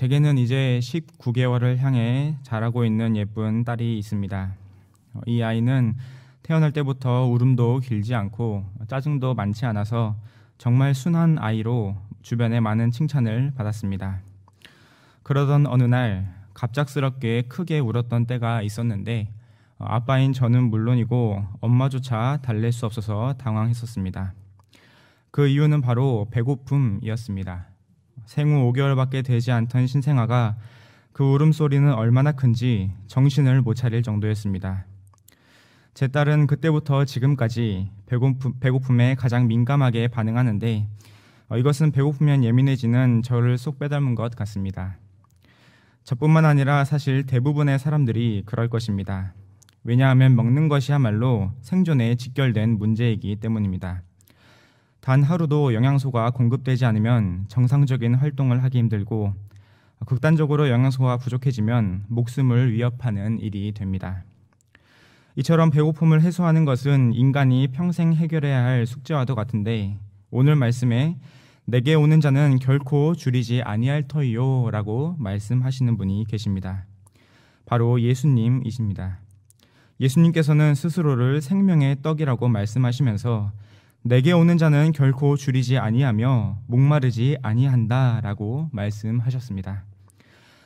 제게는 이제 19개월을 향해 자라고 있는 예쁜 딸이 있습니다. 이 아이는 태어날 때부터 울음도 길지 않고 짜증도 많지 않아서 정말 순한 아이로 주변에 많은 칭찬을 받았습니다. 그러던 어느 날 갑작스럽게 크게 울었던 때가 있었는데 아빠인 저는 물론이고 엄마조차 달랠 수 없어서 당황했었습니다. 그 이유는 바로 배고픔이었습니다. 생후 5개월밖에 되지 않던 신생아가 그 울음소리는 얼마나 큰지 정신을 못 차릴 정도였습니다. 제 딸은 그때부터 지금까지 배고픔에 가장 민감하게 반응하는데 이것은 배고프면 예민해지는 저를 쏙 빼닮은 것 같습니다. 저뿐만 아니라 사실 대부분의 사람들이 그럴 것입니다. 왜냐하면 먹는 것이야말로 생존에 직결된 문제이기 때문입니다. 단 하루도 영양소가 공급되지 않으면 정상적인 활동을 하기 힘들고 극단적으로 영양소가 부족해지면 목숨을 위협하는 일이 됩니다. 이처럼 배고픔을 해소하는 것은 인간이 평생 해결해야 할 숙제와도 같은데 오늘 말씀에 내게 오는 자는 결코 줄이지 아니할 터이요 라고 말씀하시는 분이 계십니다. 바로 예수님이십니다. 예수님께서는 스스로를 생명의 떡이라고 말씀하시면서 내게 오는 자는 결코 줄이지 아니하며 목마르지 아니한다라고 말씀하셨습니다.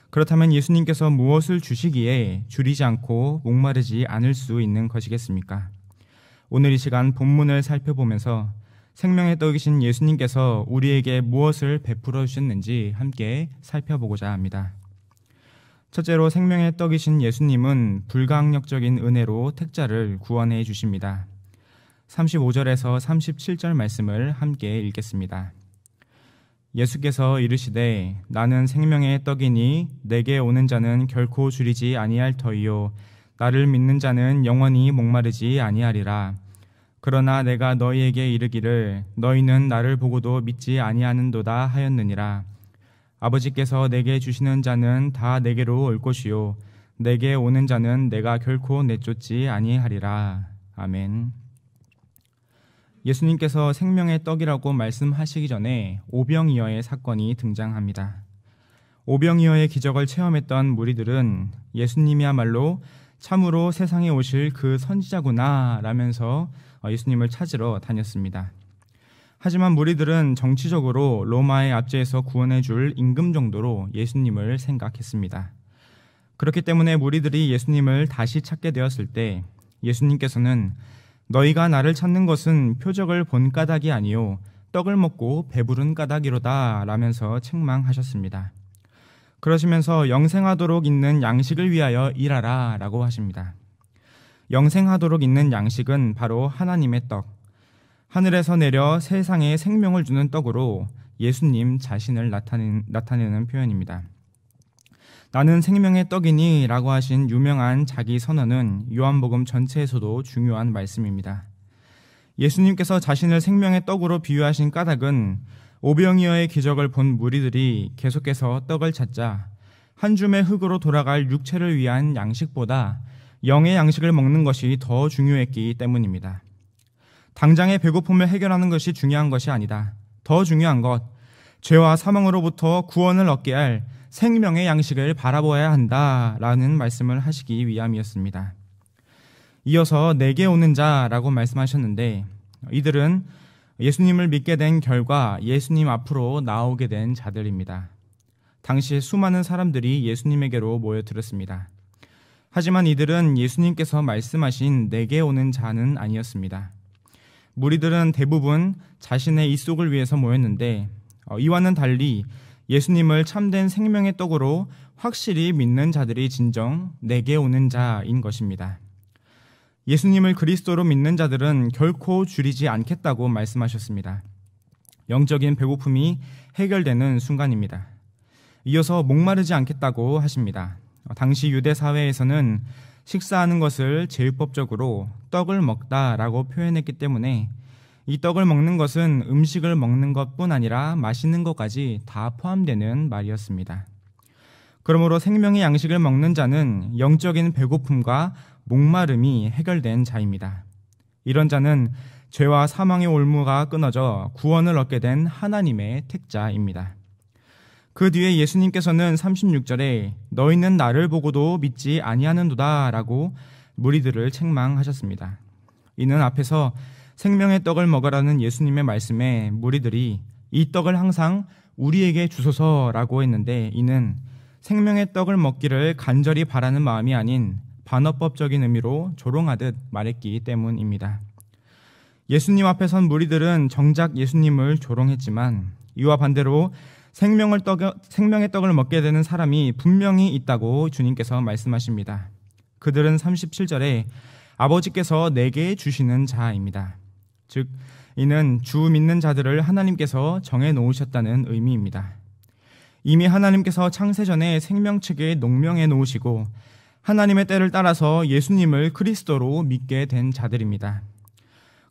그렇다면 예수님께서 무엇을 주시기에 줄이지 않고 목마르지 않을 수 있는 것이겠습니까? 오늘 이 시간 본문을 살펴보면서 생명의 떡이신 예수님께서 우리에게 무엇을 베풀어 주셨는지 함께 살펴보고자 합니다. 첫째로 생명의 떡이신 예수님은 불가항력적인 은혜로 택자를 구원해 주십니다. 35절에서 37절 말씀을 함께 읽겠습니다. 예수께서 이르시되 나는 생명의 떡이니 내게 오는 자는 결코 줄이지 아니할 터이요 나를 믿는 자는 영원히 목마르지 아니하리라. 그러나 내가 너희에게 이르기를 너희는 나를 보고도 믿지 아니하는도다 하였느니라. 아버지께서 내게 주시는 자는 다 내게로 올 것이요 내게 오는 자는 내가 결코 내쫓지 아니하리라. 아멘. 예수님께서 생명의 떡이라고 말씀하시기 전에 오병이어의 사건이 등장합니다. 오병이어의 기적을 체험했던 무리들은 예수님이야말로 참으로 세상에 오실 그 선지자구나 라면서 예수님을 찾으러 다녔습니다. 하지만 무리들은 정치적으로 로마의 압제에서 구원해 줄 임금 정도로 예수님을 생각했습니다. 그렇기 때문에 무리들이 예수님을 다시 찾게 되었을 때 예수님께서는 너희가 나를 찾는 것은 표적을 본 까닭이 아니요 떡을 먹고 배부른 까닭이로다 라면서 책망하셨습니다. 그러시면서 영생하도록 있는 양식을 위하여 일하라 라고 하십니다. 영생하도록 있는 양식은 바로 하나님의 떡, 하늘에서 내려 세상에 생명을 주는 떡으로 예수님 자신을 나타내는 표현입니다. 나는 생명의 떡이니 라고 하신 유명한 자기 선언은 요한복음 전체에서도 중요한 말씀입니다. 예수님께서 자신을 생명의 떡으로 비유하신 까닭은 오병이어의 기적을 본 무리들이 계속해서 떡을 찾자 한 줌의 흙으로 돌아갈 육체를 위한 양식보다 영의 양식을 먹는 것이 더 중요했기 때문입니다. 당장의 배고픔을 해결하는 것이 중요한 것이 아니다. 더 중요한 것, 죄와 사망으로부터 구원을 얻게 할 생명의 양식을 바라보아야 한다라는 말씀을 하시기 위함이었습니다. 이어서 내게 오는 자라고 말씀하셨는데 이들은 예수님을 믿게 된 결과 예수님 앞으로 나오게 된 자들입니다. 당시 수많은 사람들이 예수님에게로 모여들었습니다. 하지만 이들은 예수님께서 말씀하신 내게 오는 자는 아니었습니다. 무리들은 대부분 자신의 입속을 위해서 모였는데 이와는 달리 예수님을 참된 생명의 떡으로 확실히 믿는 자들이 진정 내게 오는 자인 것입니다. 예수님을 그리스도로 믿는 자들은 결코 줄이지 않겠다고 말씀하셨습니다. 영적인 배고픔이 해결되는 순간입니다. 이어서 목마르지 않겠다고 하십니다. 당시 유대 사회에서는 식사하는 것을 제율법적으로 떡을 먹다라고 표현했기 때문에 이 떡을 먹는 것은 음식을 먹는 것뿐 아니라 마시는 것까지 다 포함되는 말이었습니다. 그러므로 생명의 양식을 먹는 자는 영적인 배고픔과 목마름이 해결된 자입니다. 이런 자는 죄와 사망의 올무가 끊어져 구원을 얻게 된 하나님의 택자입니다. 그 뒤에 예수님께서는 36절에 너희는 나를 보고도 믿지 아니하는도다 라고 무리들을 책망하셨습니다. 이는 앞에서 생명의 떡을 먹으라는 예수님의 말씀에 무리들이 이 떡을 항상 우리에게 주소서라고 했는데, 이는 생명의 떡을 먹기를 간절히 바라는 마음이 아닌 반어법적인 의미로 조롱하듯 말했기 때문입니다. 예수님 앞에 선 무리들은 정작 예수님을 조롱했지만, 이와 반대로 생명의 떡을 먹게 되는 사람이 분명히 있다고 주님께서 말씀하십니다. 그들은 37절에 아버지께서 내게 주시는 자입니다. 즉, 이는 주 믿는 자들을 하나님께서 정해 놓으셨다는 의미입니다. 이미 하나님께서 창세전에 생명책에 농명해 놓으시고 하나님의 때를 따라서 예수님을 그리스도로 믿게 된 자들입니다.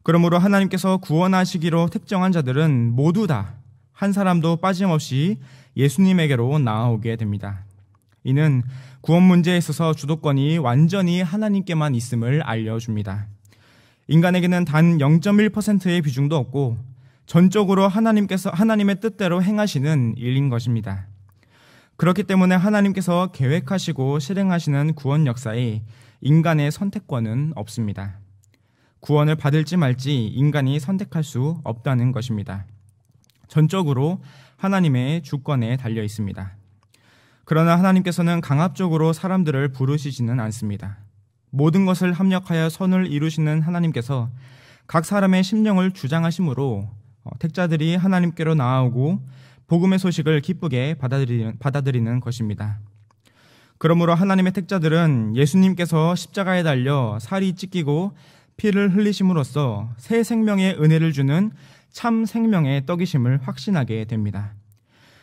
그러므로 하나님께서 구원하시기로 택정한 자들은 모두 다 한 사람도 빠짐없이 예수님에게로 나아오게 됩니다. 이는 구원 문제에 있어서 주도권이 완전히 하나님께만 있음을 알려줍니다. 인간에게는 단 0.1%의 비중도 없고 전적으로 하나님의 뜻대로 행하시는 일인 것입니다. 그렇기 때문에 하나님께서 계획하시고 실행하시는 구원 역사에 인간의 선택권은 없습니다. 구원을 받을지 말지 인간이 선택할 수 없다는 것입니다. 전적으로 하나님의 주권에 달려 있습니다. 그러나 하나님께서는 강압적으로 사람들을 부르시지는 않습니다. 모든 것을 합력하여 선을 이루시는 하나님께서 각 사람의 심령을 주장하심으로 택자들이 하나님께로 나아오고 복음의 소식을 기쁘게 받아들이는 것입니다. 그러므로 하나님의 택자들은 예수님께서 십자가에 달려 살이 찢기고 피를 흘리심으로써 새 생명의 은혜를 주는 참 생명의 떡이심을 확신하게 됩니다.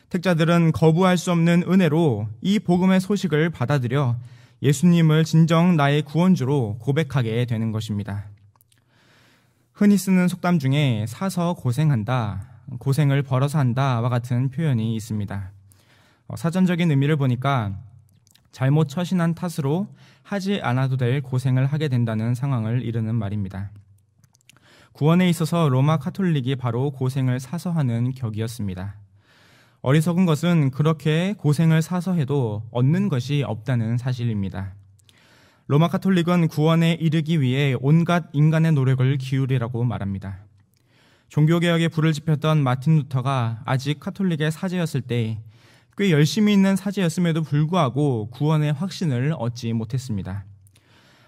택자들은 거부할 수 없는 은혜로 이 복음의 소식을 받아들여 예수님을 진정 나의 구원주로 고백하게 되는 것입니다. 흔히 쓰는 속담 중에 사서 고생한다, 고생을 벌어서 한다와 같은 표현이 있습니다. 사전적인 의미를 보니까 잘못 처신한 탓으로 하지 않아도 될 고생을 하게 된다는 상황을 이르는 말입니다. 구원에 있어서 로마 카톨릭이 바로 고생을 사서 하는 격이었습니다. 어리석은 것은 그렇게 고생을 사서 해도 얻는 것이 없다는 사실입니다. 로마 카톨릭은 구원에 이르기 위해 온갖 인간의 노력을 기울이라고 말합니다. 종교개혁에 불을 지폈던 마틴 루터가 아직 카톨릭의 사제였을 때 꽤 열심히 있는 사제였음에도 불구하고 구원의 확신을 얻지 못했습니다.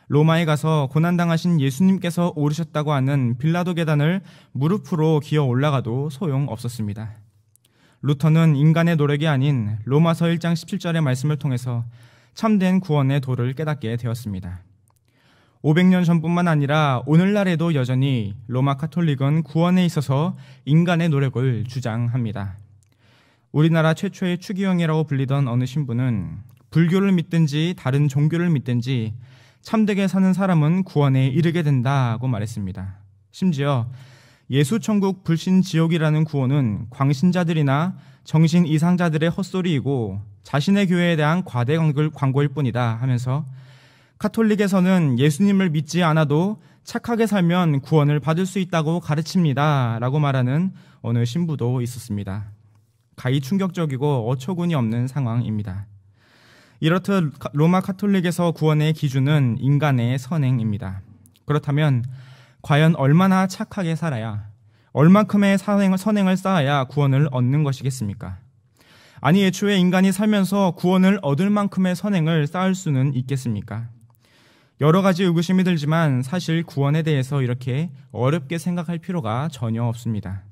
로마에 가서 고난당하신 예수님께서 오르셨다고 하는 빌라도 계단을 무릎으로 기어 올라가도 소용없었습니다. 루터는 인간의 노력이 아닌 로마서 1장 17절의 말씀을 통해서 참된 구원의 도를 깨닫게 되었습니다. 500년 전뿐만 아니라 오늘날에도 여전히 로마 카톨릭은 구원에 있어서 인간의 노력을 주장합니다. 우리나라 최초의 추기경이라고 불리던 어느 신부는 불교를 믿든지 다른 종교를 믿든지 참되게 사는 사람은 구원에 이르게 된다고 말했습니다. 심지어 예수천국 불신지옥이라는 구호는 광신자들이나 정신 이상자들의 헛소리이고 자신의 교회에 대한 과대 광고일 뿐이다 하면서 카톨릭에서는 예수님을 믿지 않아도 착하게 살면 구원을 받을 수 있다고 가르칩니다 라고 말하는 어느 신부도 있었습니다. 가히 충격적이고 어처구니 없는 상황입니다. 이렇듯 로마 카톨릭에서 구원의 기준은 인간의 선행입니다. 그렇다면 과연 얼마나 착하게 살아야, 얼만큼의 선행을 쌓아야 구원을 얻는 것이겠습니까? 아니, 애초에 인간이 살면서 구원을 얻을 만큼의 선행을 쌓을 수는 있겠습니까? 여러 가지 의구심이 들지만 사실 구원에 대해서 이렇게 어렵게 생각할 필요가 전혀 없습니다.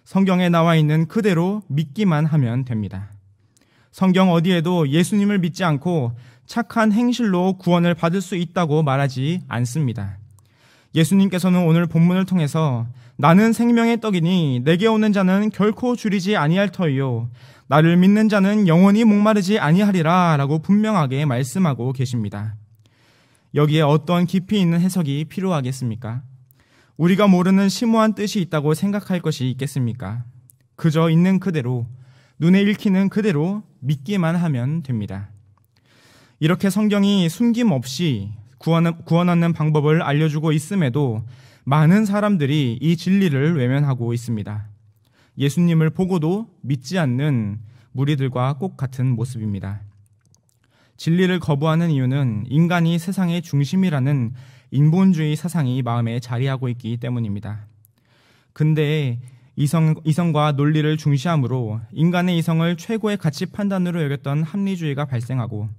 성경에 나와 있는 그대로 믿기만 하면 됩니다. 성경 어디에도 예수님을 믿지 않고 착한 행실로 구원을 받을 수 있다고 말하지 않습니다. 예수님께서는 오늘 본문을 통해서 나는 생명의 떡이니 내게 오는 자는 결코 줄이지 아니할 터이요 나를 믿는 자는 영원히 목마르지 아니하리라 라고 분명하게 말씀하고 계십니다. 여기에 어떤 깊이 있는 해석이 필요하겠습니까? 우리가 모르는 심오한 뜻이 있다고 생각할 것이 있겠습니까? 그저 있는 그대로, 눈에 읽히는 그대로 믿기만 하면 됩니다. 이렇게 성경이 숨김없이 구원 얻는 방법을 알려주고 있음에도 많은 사람들이 이 진리를 외면하고 있습니다. 예수님을 보고도 믿지 않는 무리들과 꼭 같은 모습입니다. 진리를 거부하는 이유는 인간이 세상의 중심이라는 인본주의 사상이 마음에 자리하고 있기 때문입니다. 근데 이성과 논리를 중시함으로 인간의 이성을 최고의 가치 판단으로 여겼던 합리주의가 발생하고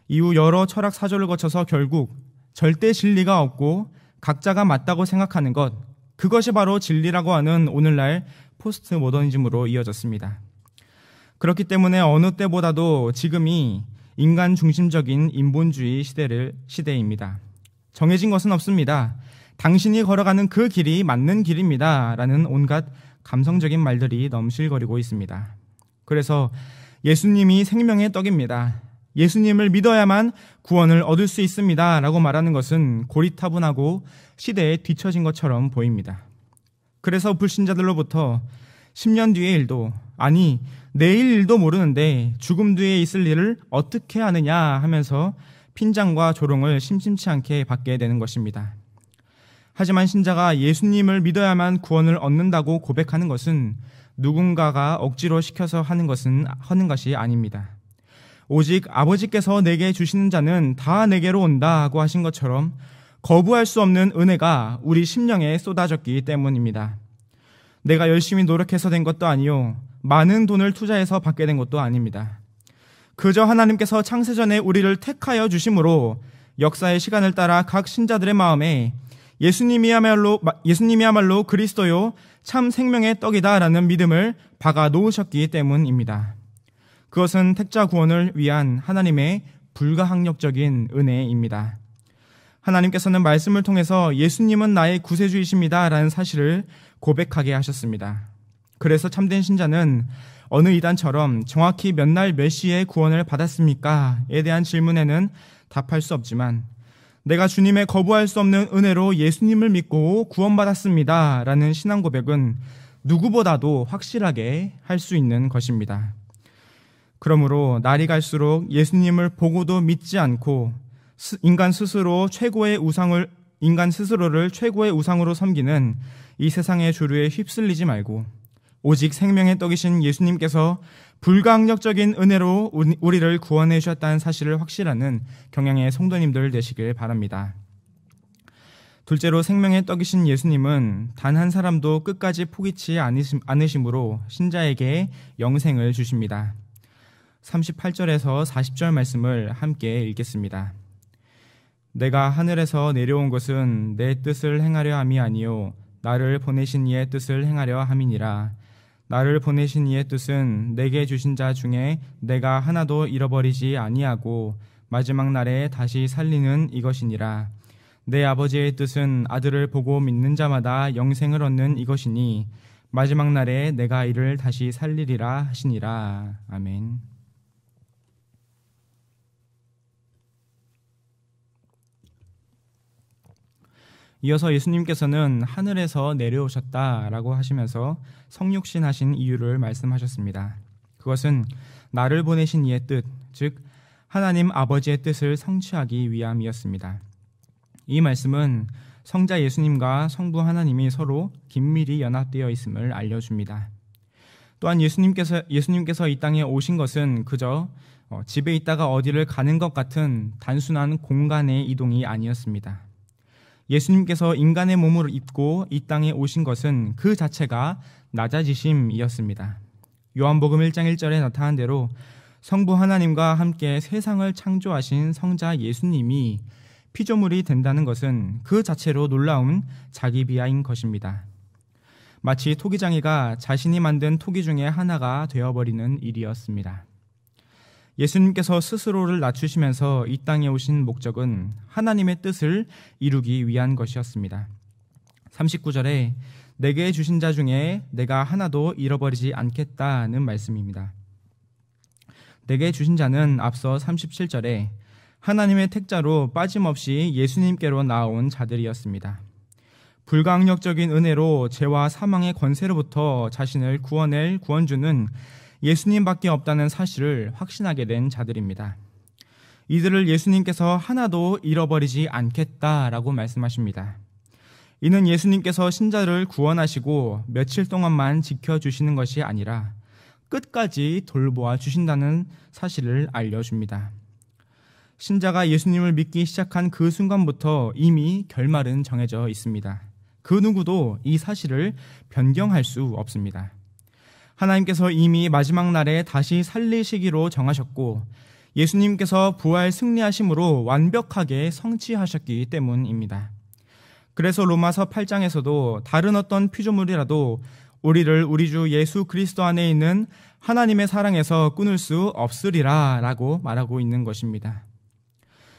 이후 여러 철학 사조를 거쳐서 결국 절대 진리가 없고 각자가 맞다고 생각하는 것, 그것이 바로 진리라고 하는 오늘날 포스트 모더니즘으로 이어졌습니다. 그렇기 때문에 어느 때보다도 지금이 인간 중심적인 인본주의 시대입니다. 정해진 것은 없습니다. 당신이 걸어가는 그 길이 맞는 길입니다. 라는 온갖 감성적인 말들이 넘실거리고 있습니다. 그래서 예수님이 생명의 떡입니다. 예수님을 믿어야만 구원을 얻을 수 있습니다. 라고 말하는 것은 고리타분하고 시대에 뒤처진 것처럼 보입니다. 그래서 불신자들로부터 10년 뒤의 일도, 아니 내일 일도 모르는데 죽음 뒤에 있을 일을 어떻게 아느냐 하면서 핀잔과 조롱을 심심치 않게 받게 되는 것입니다. 하지만 신자가 예수님을 믿어야만 구원을 얻는다고 고백하는 것은 누군가가 억지로 시켜서 하는 것이 아닙니다. 오직 아버지께서 내게 주시는 자는 다 내게로 온다고 하신 것처럼 거부할 수 없는 은혜가 우리 심령에 쏟아졌기 때문입니다. 내가 열심히 노력해서 된 것도 아니요, 많은 돈을 투자해서 받게 된 것도 아닙니다. 그저 하나님께서 창세전에 우리를 택하여 주심으로 역사의 시간을 따라 각 신자들의 마음에 예수님이야말로 그리스도요 참 생명의 떡이다라는 믿음을 박아 놓으셨기 때문입니다. 그것은 택자 구원을 위한 하나님의 불가항력적인 은혜입니다. 하나님께서는 말씀을 통해서 예수님은 나의 구세주이십니다 라는 사실을 고백하게 하셨습니다. 그래서 참된 신자는 어느 이단처럼 정확히 몇 날 몇 시에 구원을 받았습니까? 에 대한 질문에는 답할 수 없지만 내가 주님의 거부할 수 없는 은혜로 예수님을 믿고 구원받았습니다 라는 신앙 고백은 누구보다도 확실하게 할 수 있는 것입니다. 그러므로 날이 갈수록 예수님을 보고도 믿지 않고 인간 스스로를 최고의 우상으로 섬기는 이 세상의 주류에 휩쓸리지 말고 오직 생명의 떡이신 예수님께서 불가항력적인 은혜로 우리를 구원해 주셨다는 사실을 확실하는 경향의 성도님들 되시길 바랍니다. 둘째로 생명의 떡이신 예수님은 단 한 사람도 끝까지 포기치 않으심으로 신자에게 영생을 주십니다. 38절에서 40절 말씀을 함께 읽겠습니다. 내가 하늘에서 내려온 것은 내 뜻을 행하려 함이 아니요 나를 보내신 이의 뜻을 행하려 함이니라. 나를 보내신 이의 뜻은 내게 주신 자 중에 내가 하나도 잃어버리지 아니하고 마지막 날에 다시 살리는 이것이니라. 내 아버지의 뜻은 아들을 보고 믿는 자마다 영생을 얻는 이것이니 마지막 날에 내가 이를 다시 살리리라 하시니라. 아멘. 이어서 예수님께서는 하늘에서 내려오셨다라고 하시면서 성육신 하신 이유를 말씀하셨습니다. 그것은 나를 보내신 이의 뜻, 즉 하나님 아버지의 뜻을 성취하기 위함이었습니다. 이 말씀은 성자 예수님과 성부 하나님이 서로 긴밀히 연합되어 있음을 알려줍니다. 또한 예수님께서 이 땅에 오신 것은 그저 집에 있다가 어디를 가는 것 같은 단순한 공간의 이동이 아니었습니다. 예수님께서 인간의 몸을 입고 이 땅에 오신 것은 그 자체가 낮아지심이었습니다. 요한복음 1장 1절에 나타난 대로 성부 하나님과 함께 세상을 창조하신 성자 예수님이 피조물이 된다는 것은 그 자체로 놀라운 자기 비하인 것입니다. 마치 토기장이가 자신이 만든 토기 중에 하나가 되어버리는 일이었습니다. 예수님께서 스스로를 낮추시면서 이 땅에 오신 목적은 하나님의 뜻을 이루기 위한 것이었습니다. 39절에 내게 주신 자 중에 내가 하나도 잃어버리지 않겠다는 말씀입니다. 내게 주신 자는 앞서 37절에 하나님의 택자로 빠짐없이 예수님께로 나온 자들이었습니다. 불가항력적인 은혜로 죄와 사망의 권세로부터 자신을 구원할 구원주는 예수님밖에 없다는 사실을 확신하게 된 자들입니다. 이들을 예수님께서 하나도 잃어버리지 않겠다라고 말씀하십니다. 이는 예수님께서 신자를 구원하시고 며칠 동안만 지켜주시는 것이 아니라 끝까지 돌보아 주신다는 사실을 알려줍니다. 신자가 예수님을 믿기 시작한 그 순간부터 이미 결말은 정해져 있습니다. 그 누구도 이 사실을 변경할 수 없습니다. 하나님께서 이미 마지막 날에 다시 살리시기로 정하셨고 예수님께서 부활 승리하심으로 완벽하게 성취하셨기 때문입니다. 그래서 로마서 8장에서도 다른 어떤 피조물이라도 우리를 우리 주 예수 그리스도 안에 있는 하나님의 사랑에서 끊을 수 없으리라 라고 말하고 있는 것입니다.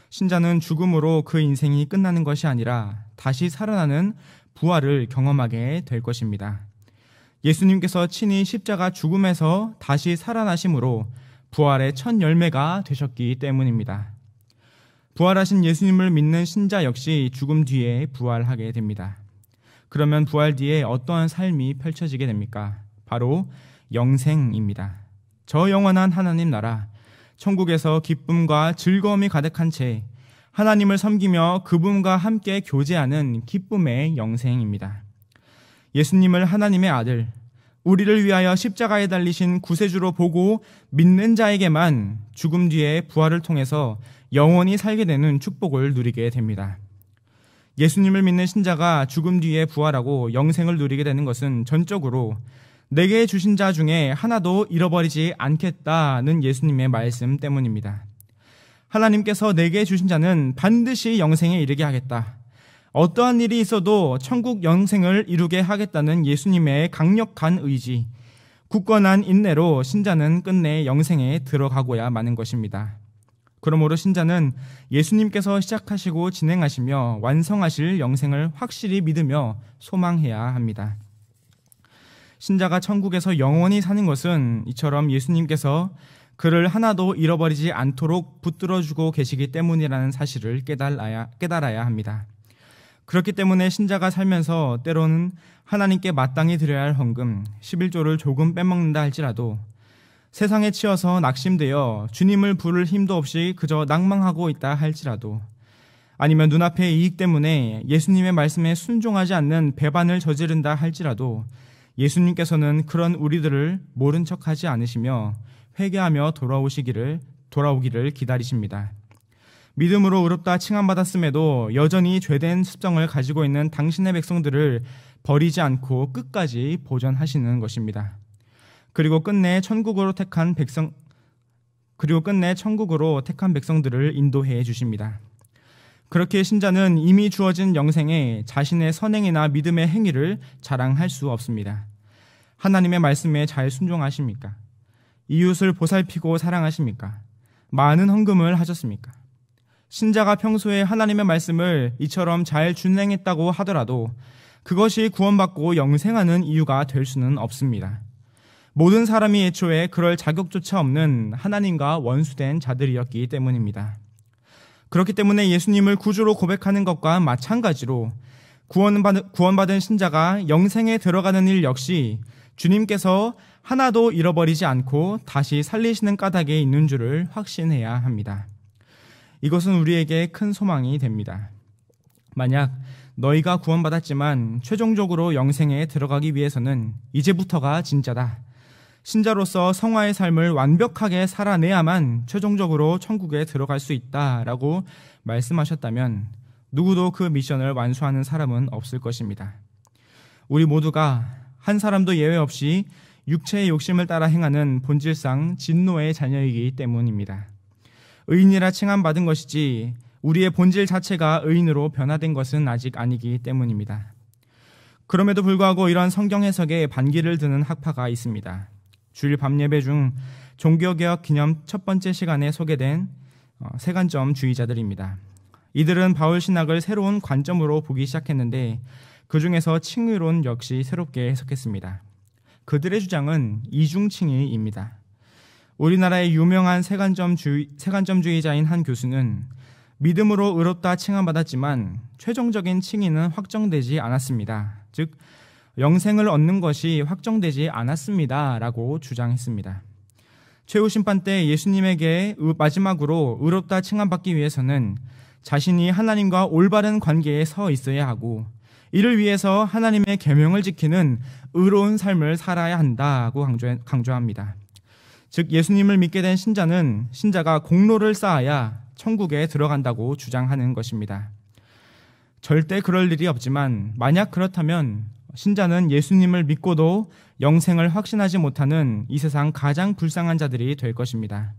신자는 죽음으로 그 인생이 끝나는 것이 아니라 다시 살아나는 부활을 경험하게 될 것입니다. 예수님께서 친히 십자가 죽음에서 다시 살아나심으로 부활의 첫 열매가 되셨기 때문입니다. 부활하신 예수님을 믿는 신자 역시 죽음 뒤에 부활하게 됩니다. 그러면 부활 뒤에 어떠한 삶이 펼쳐지게 됩니까? 바로 영생입니다. 저 영원한 하나님 나라, 천국에서 기쁨과 즐거움이 가득한 채 하나님을 섬기며 그분과 함께 교제하는 기쁨의 영생입니다. 예수님을 하나님의 아들, 우리를 위하여 십자가에 달리신 구세주로 보고 믿는 자에게만 죽음 뒤에 부활을 통해서 영원히 살게 되는 축복을 누리게 됩니다. 예수님을 믿는 신자가 죽음 뒤에 부활하고 영생을 누리게 되는 것은 전적으로 내게 주신 자 중에 하나도 잃어버리지 않겠다는 예수님의 말씀 때문입니다. 하나님께서 내게 주신 자는 반드시 영생에 이르게 하겠다. 어떠한 일이 있어도 천국 영생을 이루게 하겠다는 예수님의 강력한 의지, 굳건한 인내로 신자는 끝내 영생에 들어가고야 마는 것입니다. 그러므로 신자는 예수님께서 시작하시고 진행하시며 완성하실 영생을 확실히 믿으며 소망해야 합니다. 신자가 천국에서 영원히 사는 것은 이처럼 예수님께서 그를 하나도 잃어버리지 않도록 붙들어주고 계시기 때문이라는 사실을 깨달아야 합니다. 그렇기 때문에 신자가 살면서 때로는 하나님께 마땅히 드려야 할 헌금 11조를 조금 빼먹는다 할지라도 세상에 치여서 낙심되어 주님을 부를 힘도 없이 그저 낭망하고 있다 할지라도 아니면 눈앞의 이익 때문에 예수님의 말씀에 순종하지 않는 배반을 저지른다 할지라도 예수님께서는 그런 우리들을 모른 척하지 않으시며 회개하며 돌아오기를 기다리십니다. 믿음으로 의롭다 칭함받았음에도 여전히 죄된 습성을 가지고 있는 당신의 백성들을 버리지 않고 끝까지 보존하시는 것입니다. 그리고 끝내 천국으로 택한 백성들을 인도해 주십니다. 그렇게 신자는 이미 주어진 영생에 자신의 선행이나 믿음의 행위를 자랑할 수 없습니다. 하나님의 말씀에 잘 순종하십니까? 이웃을 보살피고 사랑하십니까? 많은 헌금을 하셨습니까? 신자가 평소에 하나님의 말씀을 이처럼 잘 준행했다고 하더라도 그것이 구원받고 영생하는 이유가 될 수는 없습니다. 모든 사람이 애초에 그럴 자격조차 없는 하나님과 원수된 자들이었기 때문입니다. 그렇기 때문에 예수님을 구주로 고백하는 것과 마찬가지로 구원받은 신자가 영생에 들어가는 일 역시 주님께서 하나도 잃어버리지 않고 다시 살리시는 까닭에 있는 줄을 확신해야 합니다. 이것은 우리에게 큰 소망이 됩니다. 만약 너희가 구원받았지만 최종적으로 영생에 들어가기 위해서는 이제부터가 진짜다. 신자로서 성화의 삶을 완벽하게 살아내야만 최종적으로 천국에 들어갈 수 있다라고 말씀하셨다면 누구도 그 미션을 완수하는 사람은 없을 것입니다. 우리 모두가 한 사람도 예외 없이 육체의 욕심을 따라 행하는 본질상 진노의 자녀이기 때문입니다. 의인이라 칭함받은 것이지 우리의 본질 자체가 의인으로 변화된 것은 아직 아니기 때문입니다. 그럼에도 불구하고 이러한 성경 해석에 반기를 드는 학파가 있습니다. 주일 밤예배 중 종교개혁 기념 첫 번째 시간에 소개된 세관점주의자들입니다. 이들은 바울 신학을 새로운 관점으로 보기 시작했는데 그 중에서 칭의론 역시 새롭게 해석했습니다. 그들의 주장은 이중칭의입니다. 우리나라의 유명한 세관점주의자인 한 교수는 믿음으로 의롭다 칭함받았지만 최종적인 칭의는 확정되지 않았습니다. 즉 영생을 얻는 것이 확정되지 않았습니다 라고 주장했습니다. 최후 심판 때 예수님에게 마지막으로 의롭다 칭함받기 위해서는 자신이 하나님과 올바른 관계에 서 있어야 하고 이를 위해서 하나님의 계명을 지키는 의로운 삶을 살아야 한다고 강조합니다. 즉 예수님을 믿게 된 신자가 공로를 쌓아야 천국에 들어간다고 주장하는 것입니다. 절대 그럴 일이 없지만 만약 그렇다면 신자는 예수님을 믿고도 영생을 확신하지 못하는 이 세상 가장 불쌍한 자들이 될 것입니다.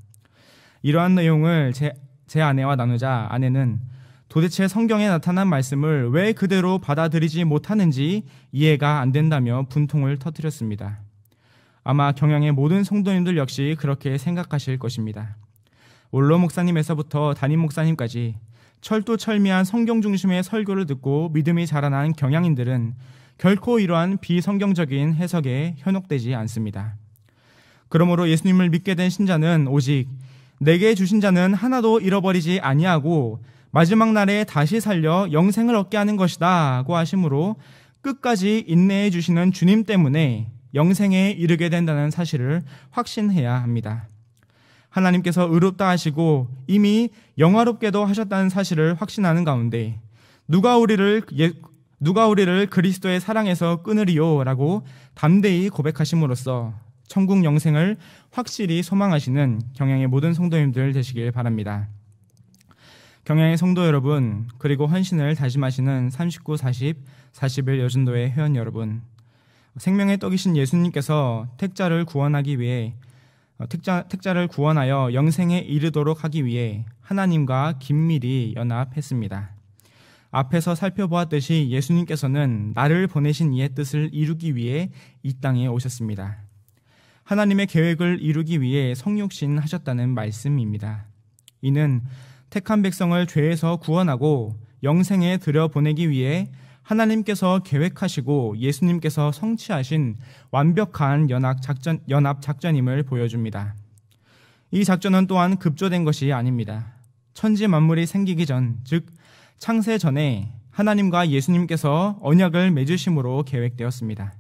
이러한 내용을 제 아내와 나누자 아내는 도대체 성경에 나타난 말씀을 왜 그대로 받아들이지 못하는지 이해가 안 된다며 분통을 터뜨렸습니다. 아마 경양의 모든 성도님들 역시 그렇게 생각하실 것입니다. 원로 목사님에서부터 담임 목사님까지 철두철미한 성경 중심의 설교를 듣고 믿음이 자라난 경양인들은 결코 이러한 비성경적인 해석에 현혹되지 않습니다. 그러므로 예수님을 믿게 된 신자는 오직 내게 주신 자는 하나도 잃어버리지 아니하고 마지막 날에 다시 살려 영생을 얻게 하는 것이다고 하심으로 끝까지 인내해 주시는 주님 때문에 영생에 이르게 된다는 사실을 확신해야 합니다. 하나님께서 의롭다 하시고 이미 영화롭게도 하셨다는 사실을 확신하는 가운데 누가 우리를 그리스도의 사랑에서 끊으리요 라고 담대히 고백하심으로써 천국 영생을 확실히 소망하시는 경양의 모든 성도님들 되시길 바랍니다. 경양의 성도 여러분, 그리고 헌신을 다짐하시는 39, 40, 41 여전도의 회원 여러분, 생명의 떡이신 예수님께서 택자를 구원하여 영생에 이르도록 하기 위해 하나님과 긴밀히 연합했습니다. 앞에서 살펴보았듯이 예수님께서는 나를 보내신 이의 뜻을 이루기 위해 이 땅에 오셨습니다. 하나님의 계획을 이루기 위해 성육신하셨다는 말씀입니다. 이는 택한 백성을 죄에서 구원하고 영생에 들여보내기 위해 하나님께서 계획하시고 예수님께서 성취하신 완벽한 연합 작전임을 보여줍니다. 이 작전은 또한 급조된 것이 아닙니다. 천지 만물이 생기기 전, 즉 창세 전에 하나님과 예수님께서 언약을 맺으심으로 계획되었습니다.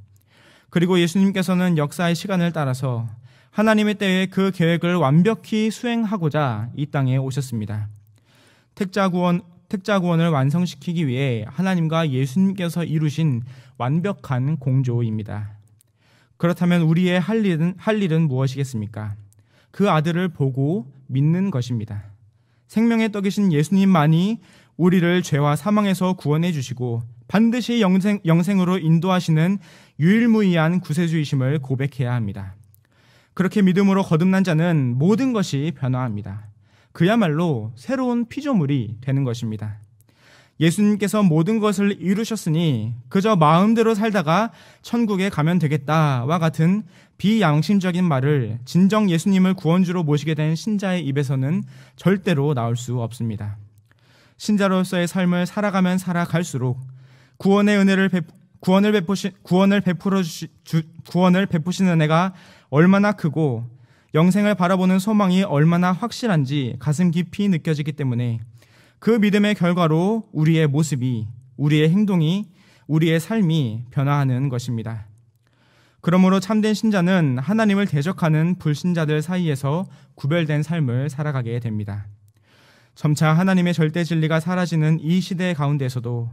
그리고 예수님께서는 역사의 시간을 따라서 하나님의 때에 그 계획을 완벽히 수행하고자 이 땅에 오셨습니다. 택자 구원을 완성시키기 위해 하나님과 예수님께서 이루신 완벽한 공조입니다. 그렇다면 우리의 할 일은 무엇이겠습니까? 그 아들을 보고 믿는 것입니다. 생명의 떡이신 예수님만이 우리를 죄와 사망에서 구원해 주시고 반드시 영생으로 인도하시는 유일무이한 구세주이심을 고백해야 합니다. 그렇게 믿음으로 거듭난 자는 모든 것이 변화합니다. 그야말로 새로운 피조물이 되는 것입니다. 예수님께서 모든 것을 이루셨으니 그저 마음대로 살다가 천국에 가면 되겠다와 같은 비양심적인 말을 진정 예수님을 구원주로 모시게 된 신자의 입에서는 절대로 나올 수 없습니다. 신자로서의 삶을 살아가면 살아갈수록 구원을 베푸시는 은혜가 얼마나 크고 영생을 바라보는 소망이 얼마나 확실한지 가슴 깊이 느껴지기 때문에 그 믿음의 결과로 우리의 모습이, 우리의 행동이, 우리의 삶이 변화하는 것입니다. 그러므로 참된 신자는 하나님을 대적하는 불신자들 사이에서 구별된 삶을 살아가게 됩니다. 점차 하나님의 절대 진리가 사라지는 이 시대 가운데서도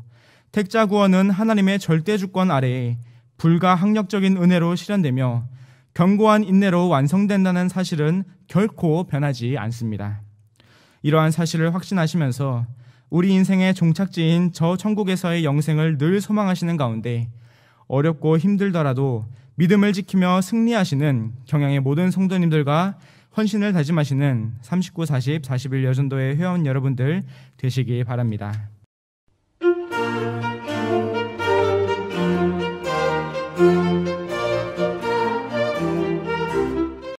택자 구원은 하나님의 절대 주권 아래에 불가항력적인 은혜로 실현되며 견고한 인내로 완성된다는 사실은 결코 변하지 않습니다. 이러한 사실을 확신하시면서 우리 인생의 종착지인 저 천국에서의 영생을 늘 소망하시는 가운데 어렵고 힘들더라도 믿음을 지키며 승리하시는 경양의 모든 성도님들과 헌신을 다짐하시는 39, 40, 41 여전도의 회원 여러분들 되시기 바랍니다.